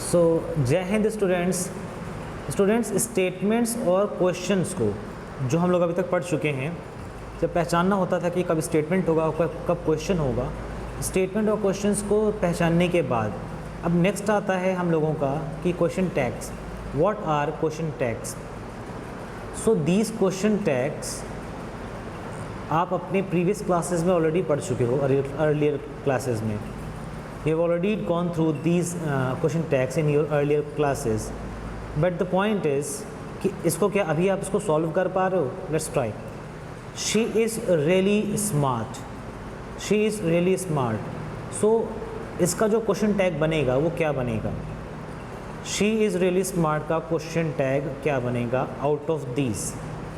सो जय Hind students. Statements और questions को जो हम लोग अभी तक पढ़ चुके हैं, जब पहचानना होता था कि कब स्टेटमेंट होगा और कब क्वेश्चन होगा, स्टेटमेंट और क्वेश्चंस को पहचानने के बाद अब नेक्स्ट आता है हम लोगों का कि question tags. What are question tags? So these question tags आप अपने प्रीवियस क्लासेस में ऑलरेडी पढ़ चुके हो, अर्लियर क्लासेस में। You have already gone through these question tags in your earlier classes, but the point is कि इसको क्या अभी आप इसको सॉल्व कर पा रहे हो? Let's try. She is really smart. She is really smart. So इसका जो क्वेश्चन टैग बनेगा वो क्या बनेगा? She is really smart का क्वेश्चन टैग क्या बनेगा आउट ऑफ these?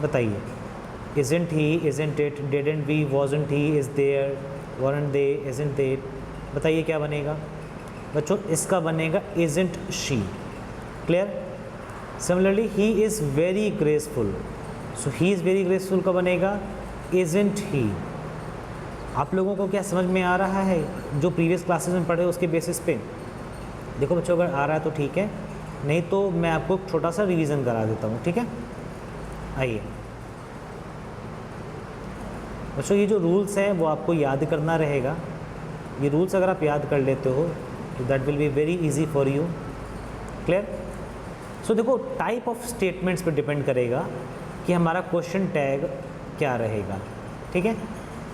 बताइए। Isn't he? Isn't it? Didn't we? Wasn't he? Is there? Weren't they? Isn't they? बताइए क्या बनेगा बच्चों? इसका बनेगा isn't she. Clear? Similarly he is very graceful. So he is very graceful का बनेगा isn't he. आप लोगों को क्या समझ में आ रहा है जो प्रीवियस क्लासेस में पढ़े उसके बेसिस पे? देखो बच्चों, अगर आ रहा है तो ठीक है, नहीं तो मैं आपको छोटा सा रिवीजन करा देता हूँ। ठीक है, आइए बच्चों, ये जो रूल्स है वो आपको याद करना रहेगा। ये रूल्स अगर आप याद कर लेते हो तो that will be very easy for you. Clear? So देखो, टाइप ऑफ स्टेटमेंट्स पे डिपेंड करेगा कि हमारा क्वेश्चन टैग क्या रहेगा। ठीक है,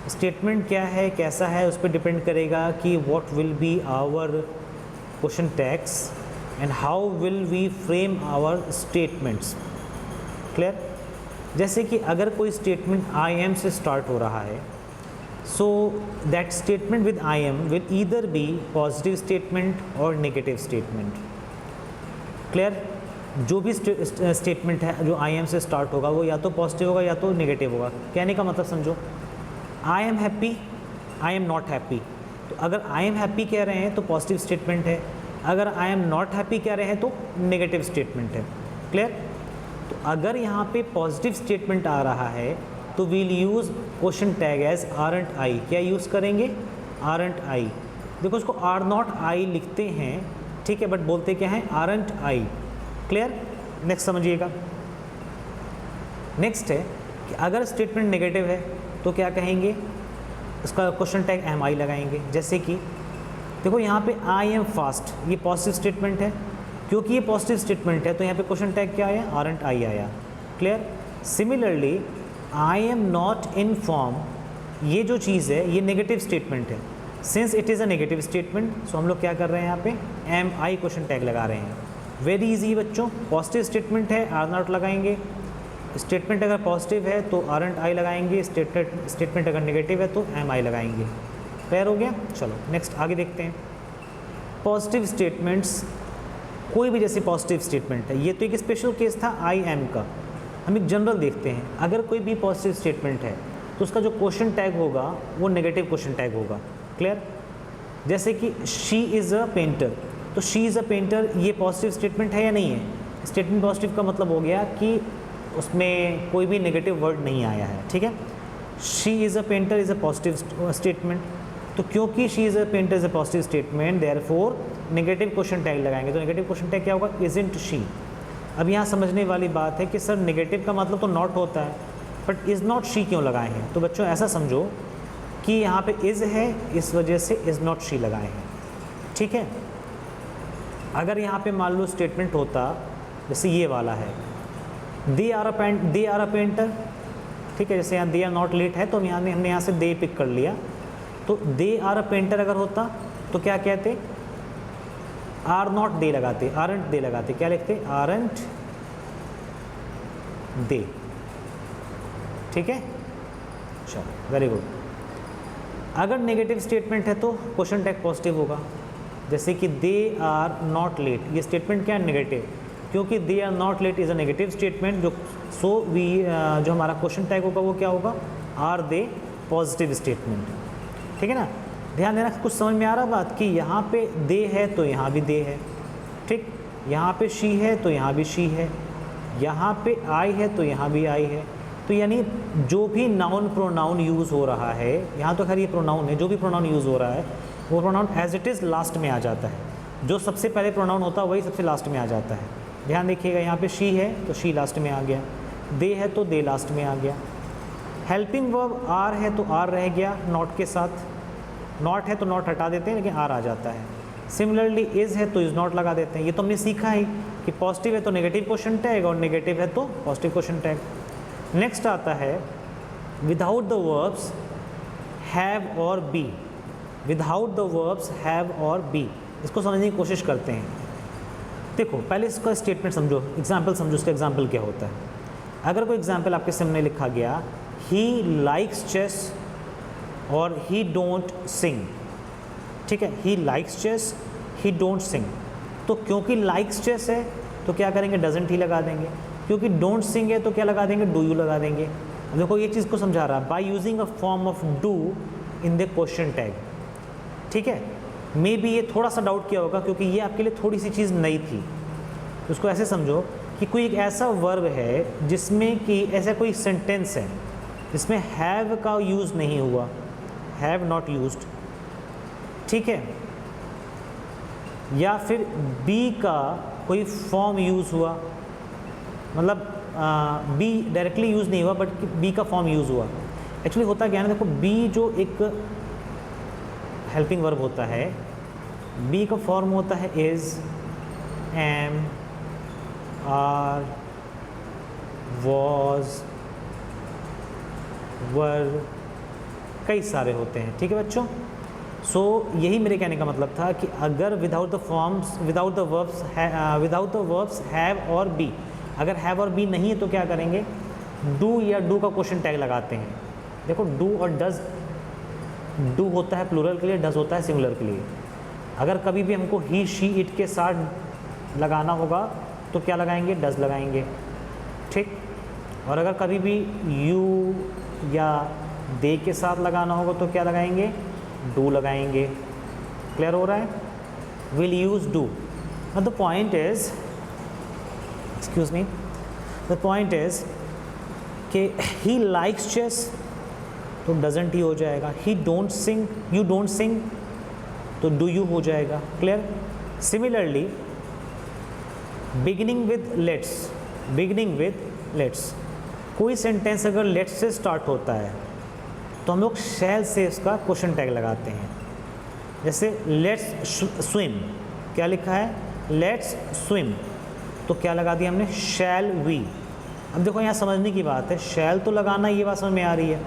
स्टेटमेंट क्या है, कैसा है, उस पर डिपेंड करेगा कि what will be our question tags and how will we frame our statements. Clear? जैसे कि अगर कोई स्टेटमेंट आई एम से स्टार्ट हो रहा है, so that statement with I am will either be positive statement or negative statement. Clear? जो भी स्टेटमेंट है जो I am से स्टार्ट होगा वो या तो पॉजिटिव होगा या तो नेगेटिव होगा। कहने का मतलब समझो, I am happy, I am not happy। तो अगर I am happy कह रहे हैं तो पॉजिटिव स्टेटमेंट है, अगर I am not happy कह रहे हैं तो नेगेटिव स्टेटमेंट है। क्लियर? तो अगर यहाँ पे पॉजिटिव स्टेटमेंट आ रहा है तो we'll use question tag as aren't I. क्या यूज़ करेंगे? Aren't I. देखो, उसको आर नॉट आई लिखते हैं, ठीक है, बट बोलते क्या है? आरंट आई। क्लियर? नेक्स्ट समझिएगा। नेक्स्ट है कि अगर स्टेटमेंट नेगेटिव है तो क्या कहेंगे? उसका क्वेश्चन टैग एम आई लगाएंगे। जैसे कि देखो यहाँ पे आई एम फास्ट, ये पॉजिटिव स्टेटमेंट है। क्योंकि ये पॉजिटिव स्टेटमेंट है तो यहाँ पे क्वेश्चन टैग क्या आया? आरंट आई आया। Clear? Similarly I am not in form, ये जो चीज़ है ये नेगेटिव स्टेटमेंट है। Since it is a negative statement, so हम लोग क्या कर रहे हैं यहाँ पे? एम आई क्वेश्चन टैग लगा रहे हैं। वेरी इजी बच्चों। पॉजिटिव स्टेटमेंट है, आर नॉट लगाएंगे। स्टेटमेंट अगर पॉजिटिव है तो आरंट आई लगाएंगे। स्टेटमेंट अगर नेगेटिव है तो एम आई लगाएंगे। क्लियर हो गया? चलो नेक्स्ट आगे देखते हैं। पॉजिटिव स्टेटमेंट्स, कोई भी जैसे पॉजिटिव स्टेटमेंट है, ये तो एक स्पेशल केस था आई एम का। हम एक जनरल देखते हैं। अगर कोई भी पॉजिटिव स्टेटमेंट है तो उसका जो क्वेश्चन टैग होगा वो नेगेटिव क्वेश्चन टैग होगा। क्लियर? जैसे कि शी इज़ अ पेंटर, तो शी इज़ अ पेंटर ये पॉजिटिव स्टेटमेंट है या नहीं है? स्टेटमेंट पॉजिटिव का मतलब हो गया कि उसमें कोई भी नेगेटिव वर्ड नहीं आया है। ठीक है, she is a painter is a positive statement. तो क्योंकि she is a painter is a positive statement, therefore negative question tag लगाएंगे। तो नेगेटिव क्वेश्चन टैग क्या होगा? Isn't she. अब यहाँ समझने वाली बात है कि सर नेगेटिव का मतलब तो नॉट होता है, बट इज़ नॉट शी क्यों लगाए हैं? तो बच्चों ऐसा समझो कि यहाँ पे इज़ है, इस वजह से इज़ नॉट शी लगाए हैं। ठीक है, अगर यहाँ पे मान लो स्टेटमेंट होता जैसे ये वाला है, दे आर अ पेंटर, ठीक है, जैसे यहाँ दे आर नॉट लेट है तो हमने यहाँ से दे पिक कर लिया। तो दे आर अ पेंटर अगर होता तो क्या कहते? आर नॉट दे लगाते, आरंट दे लगाते। क्या लिखते? Aren't they. ठीक है, चलो वेरी गुड। अगर नेगेटिव स्टेटमेंट है तो क्वेश्चन टैग पॉजिटिव होगा। जैसे कि दे आर नॉट लेट, ये स्टेटमेंट क्या है? नेगेटिव। क्योंकि they are not late is a negative statement, जो हमारा क्वेश्चन टैग होगा वो क्या होगा? Are they positive statement. ठीक है ना? ध्यान देना, कुछ समझ में आ रहा बात कि यहाँ पे दे है तो यहाँ भी दे है। ठीक, यहाँ पे शी है तो यहाँ भी शी है, यहाँ पे आई है तो यहाँ भी आई है। तो यानी जो भी नाउन प्रोनाउन यूज़ हो रहा है, यहाँ तो खैर ये प्रोनाउन है, जो भी प्रोनाउन यूज़ हो रहा है वो pronoun as it is last में आ जाता है। जो सबसे पहले प्रोनाउन होता है वही सबसे लास्ट में आ जाता है। ध्यान देखिएगा, यहाँ पे शी है तो शी लास्ट में आ गया, दे है तो दे लास्ट में आ गया। हेल्पिंग वर्ब आर है तो आर रह गया नॉट के साथ, नॉट है तो नॉट हटा देते हैं लेकिन आर आ जाता है। सिमिलरली इज़ है तो इज़ नॉट लगा देते हैं। ये तो हमने सीखा ही कि पॉजिटिव है तो नेगेटिव क्वेश्चन टैग और नेगेटिव है तो पॉजिटिव क्वेश्चन टैग। नेक्स्ट आता है विदाउट द वर्ब्स हैव और be, without the verbs have और बी। इसको समझने की कोशिश करते हैं। देखो पहले इसका स्टेटमेंट समझो, एग्जाम्पल समझो, इसका एग्जाम्पल क्या होता है। अगर कोई एग्जाम्पल आपके सामने लिखा गया ही लाइक्स चेस और ही डोंट सिंग, ठीक है, he likes chess, he don't sing, तो क्योंकि लाइक्स चेस है तो क्या करेंगे, डजंट ही लगा देंगे। क्योंकि डोंट सिंग है तो क्या लगा देंगे, डू यू लगा देंगे। अब देखो ये चीज़ को समझा रहा है by using a form of do in the question tag, ठीक है। मे बी ये थोड़ा सा डाउट किया होगा क्योंकि ये आपके लिए थोड़ी सी चीज़ नई थी। तो उसको ऐसे समझो कि कोई एक ऐसा वर्ब है जिसमें कि ऐसा कोई सेंटेंस है जिसमें हैव का यूज़ नहीं हुआ, हैव नॉट यूज्ड, ठीक है, या फिर बी का कोई फॉर्म यूज़ हुआ, मतलब बी डायरेक्टली यूज़ नहीं हुआ बट बी का फॉर्म यूज़ हुआ। एक्चुअली होता क्या है ना, देखो बी जो एक हेल्पिंग वर्ब होता है, बी का फॉर्म होता है इज़, एम, आर, वॉज, वर, कई सारे होते हैं, ठीक है बच्चों। सो यही मेरे कहने का मतलब था कि अगर without the forms, without the verbs have और बी, अगर हैव और बी नहीं है तो क्या करेंगे, डू या डू का क्वेश्चन टैग लगाते हैं। देखो डू और डज, डू होता है प्लूरल के लिए, डज होता है सिंगुलर के लिए। अगर कभी भी हमको ही, शी, इट के साथ लगाना होगा तो क्या लगाएंगे, डज लगाएंगे, ठीक। और अगर कभी भी यू या दे के साथ लगाना होगा तो क्या लगाएंगे, डू लगाएंगे। क्लियर हो रहा है, will use do. The point is, excuse me, the point is कि ही लाइक्स चेस तो डजंट ही हो जाएगा, ही don't Singh, you don't sing तो डू यू हो जाएगा। Clear. Similarly beginning with let's, beginning with let's, कोई सेंटेंस अगर लेट्स से स्टार्ट होता है तो हम लोग शैल से उसका क्वेश्चन टैग लगाते हैं। जैसे लेट्स स्विम, क्या लिखा है, लेट्स स्विम, तो क्या लगा दिया हमने, शैल वी। अब देखो यहाँ समझने की बात है, शैल तो लगाना ये बात समझ में आ रही है,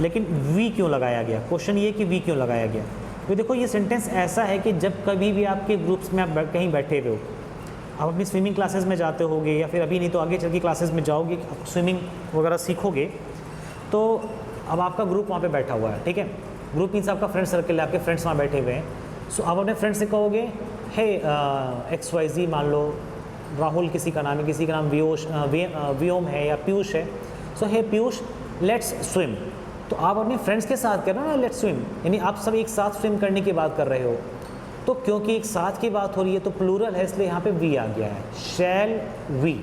लेकिन वी क्यों लगाया गया, क्वेश्चन ये कि वी क्यों लगाया गया। तो देखो ये सेंटेंस ऐसा है कि जब कभी भी आपके ग्रुप्स में आप कहीं बैठे हुए हो, आप अपनी स्विमिंग क्लासेस में जाते होगे या फिर अभी नहीं तो आगे चल के क्लासेस में जाओगे, आप स्विमिंग वगैरह सीखोगे, तो अब आपका ग्रुप वहाँ पे बैठा हुआ है, ठीक है। ग्रुप मीन्स आपका फ्रेंड सर्कल है, आपके फ्रेंड्स वहाँ बैठे हुए हैं। सो आप अपने फ्रेंड से कहोगे हे XYZ, मान लो राहुल किसी का नाम है, किसी का नाम व्योम है या पीयूष है। सो हे पीयूष लेट्स स्विम, तो आप अपने फ्रेंड्स के साथ कह रहे हो ना लेट्स स्विम, यानी आप सब एक साथ स्विम करने की बात कर रहे हो। तो क्योंकि एक साथ की बात हो रही है तो प्लूरल है, इसलिए यहाँ पे वी आ गया है, shall we.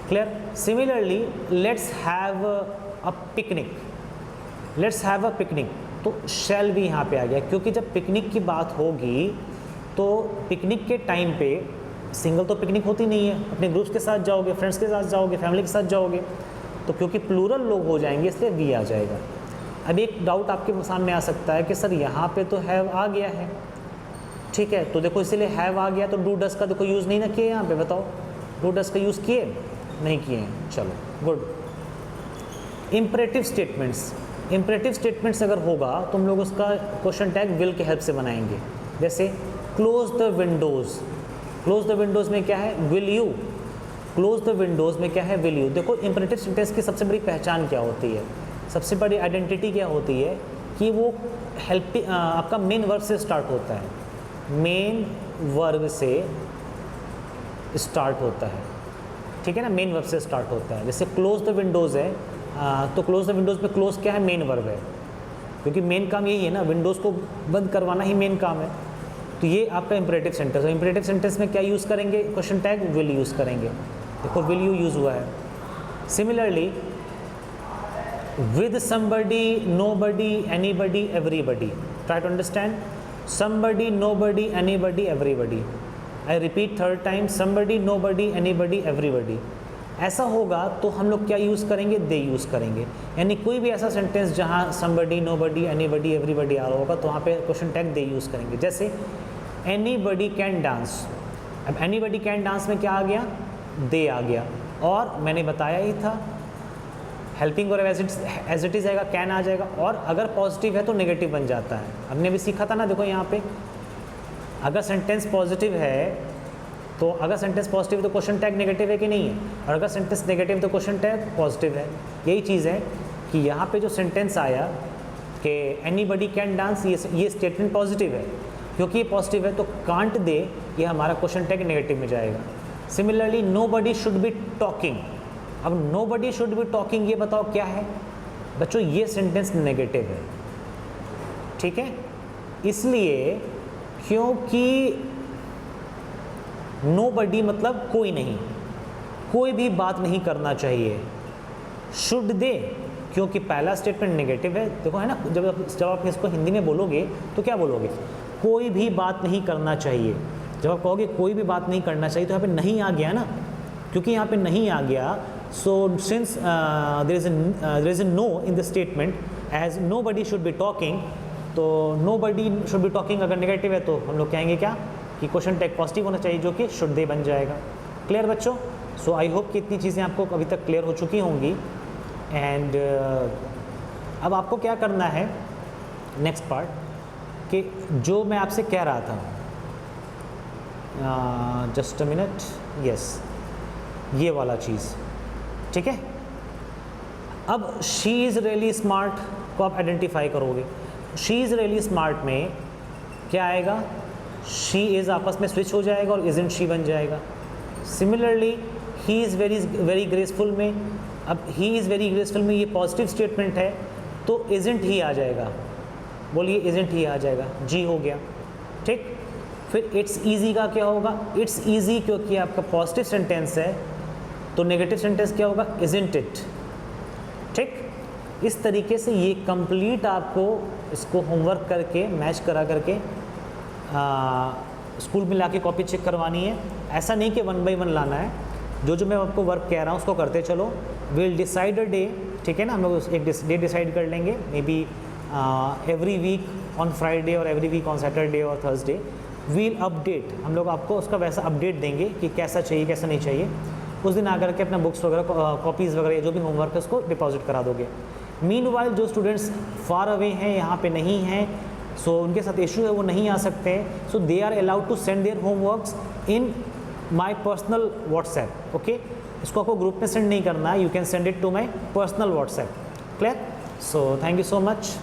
Clear. Similarly let's have a picnic, let's have a picnic, तो शैल भी यहाँ पे आ गया, क्योंकि जब पिकनिक की बात होगी तो पिकनिक के टाइम पे सिंगल तो पिकनिक होती नहीं है, अपने ग्रुप्स के साथ जाओगे, फ्रेंड्स के साथ जाओगे, फैमिली के साथ जाओगे, तो क्योंकि प्लूरल लोग हो जाएंगे इसलिए वी आ जाएगा। अब एक डाउट आपके सामने आ सकता है कि सर यहाँ पे तो हैव आ गया है, ठीक है, तो देखो इसीलिए हैव आ गया तो डू डस का देखो यूज़ नहीं ना किए, यहाँ पे बताओ डू डस का यूज़ किए नहीं किए हैं, चलो good. Imperative statements, imperative statements अगर होगा तो हम लोग उसका क्वेश्चन टैग विल के हेल्प से बनाएंगे। जैसे close the Windows, close the Windows में क्या है, will you, close the Windows में क्या है, विल यू। देखो इम्परेटिव सेंटेंस की सबसे बड़ी पहचान क्या होती है, सबसे बड़ी आइडेंटिटी क्या होती है कि वो हेल्प आपका मेन वर्ब से स्टार्ट होता है, मेन वर्ब से स्टार्ट होता है, ठीक है ना, मेन वर्ब से स्टार्ट होता है। जैसे क्लोज द विंडोज़ है, तो क्लोज द विंडोज़ पे क्लोज क्या है, मेन वर्ब है, क्योंकि मेन काम यही है ना, विंडोज़ को बंद करवाना ही मेन काम है। तो ये आपका इम्परेटिव सेंटेंस है। इम्परेटिव सेंटेंस में क्या यूज़ करेंगे, क्वेश्चन टैग विल यूज़ करेंगे। देखो विल यू यूज़ हुआ है। Similarly with somebody, nobody, anybody, everybody, try to understand. somebody, nobody, anybody, everybody. I repeat third time, somebody, nobody, anybody, everybody. ऐसा होगा तो हम लोग क्या यूज़ करेंगे, दे यूज़ करेंगे। यानी कोई भी ऐसा सेंटेंस जहाँ somebody, nobody, anybody, everybody आ रहा होगा तो वहाँ पे क्वेश्चन टैग दे यूज़ करेंगे। जैसे anybody can dance, अब anybody can dance में क्या आ गया, दे आ गया। और मैंने बताया ही था हेल्पिंग और एज इट इज़ आएगा, कैन आ जाएगा, और अगर पॉजिटिव है तो नेगेटिव बन जाता है। हमने भी सीखा था ना, देखो यहाँ पे अगर सेंटेंस पॉजिटिव है तो अगर सेंटेंस पॉजिटिव है तो क्वेश्चन टैग नेगेटिव है कि नहीं है, और अगर सेंटेंस नेगेटिव तो क्वेश्चन टैग पॉजिटिव है। यही चीज़ है कि यहाँ पे जो सेंटेंस आया कि एनीबडी कैन डांस, ये स्टेटमेंट पॉजिटिव है, क्योंकि ये पॉजिटिव है तो कांट दे, ये हमारा क्वेश्चन टैग नेगेटिव में जाएगा। Similarly nobody should be talking, अब नोबडी शुड बी टॉकिंग ये बताओ क्या है बच्चों, ये सेंटेंस नेगेटिव है, ठीक है। इसलिए क्योंकि नोबडी मतलब कोई नहीं, कोई भी बात नहीं करना चाहिए। शुड दे, क्योंकि पहला स्टेटमेंट नेगेटिव है, देखो है ना, जब आप इसको हिंदी में बोलोगे तो क्या बोलोगे, कोई भी बात नहीं करना चाहिए। जब आप कहोगे कोई भी बात नहीं करना चाहिए तो यहाँ पे नहीं आ गया ना, क्योंकि यहाँ पे नहीं आ गया। So since there is a no in the statement as nobody should be talking, तो नोबडी शुड बी टॉकिंग अगर नेगेटिव है तो हम लोग कहेंगे क्या कि क्वेश्चन टैग पॉजिटिव होना चाहिए, जो कि शुड दे बन जाएगा। क्लियर बच्चों? सो आई होप कि इतनी चीज़ें आपको अभी तक क्लियर हो चुकी होंगी। एंड अब आपको क्या करना है नेक्स्ट पार्ट, कि जो मैं आपसे कह रहा था, जस्ट अ मिनट, यस, ये वाला चीज़, ठीक है। अब शी इज़ रियली स्मार्ट को आप आइडेंटिफाई करोगे। शी इज़ रियली स्मार्ट में क्या आएगा, शी इज़ आपस में स्विच हो जाएगा और इज़न्ट शी बन जाएगा। Similarly he is very graceful में, अब ही इज़ वेरी ग्रेसफुल में ये पॉजिटिव स्टेटमेंट है तो इज़न्ट ही आ जाएगा, बोलिए इज़न्ट ही आ जाएगा, जी हो गया, ठीक। फिर इट्स ईजी का क्या होगा, इट्स ईजी क्योंकि आपका पॉजिटिव सेंटेंस है, तो नेगेटिव सेंटेंस क्या होगा, इज़न्ट इट, ठीक। इस तरीके से ये कंप्लीट आपको इसको होमवर्क करके मैच करा करके स्कूल में लाके कॉपी चेक करवानी है। ऐसा नहीं कि 1 बाय 1 लाना है, जो मैं आपको वर्क कह रहा हूँ उसको करते चलो। विल डिसाइड अ डे, ठीक है ना, हम लोग एक डे डिसाइड कर लेंगे, maybe every week on Friday और एवरी वीक ऑन सैटरडे और थर्सडे वील अपडेट, हम लोग आपको उसका वैसा अपडेट देंगे कि कैसा चाहिए कैसा नहीं चाहिए। उस दिन आकर के अपना बुक्स वगैरह कॉपीज़ वगैरह जो भी होमवर्क है उसको डिपॉजिट करा दोगे। मीनवाइल जो स्टूडेंट्स फार अवे हैं, यहाँ पे नहीं हैं, सो उनके साथ इशू है, वो नहीं आ सकते हैं, so they are allowed to send their homeworks in my personal WhatsApp, okay. इसको आपको ग्रुप में सेंड नहीं करना है, you can send it to my personal WhatsApp. Clear? So thank you so much.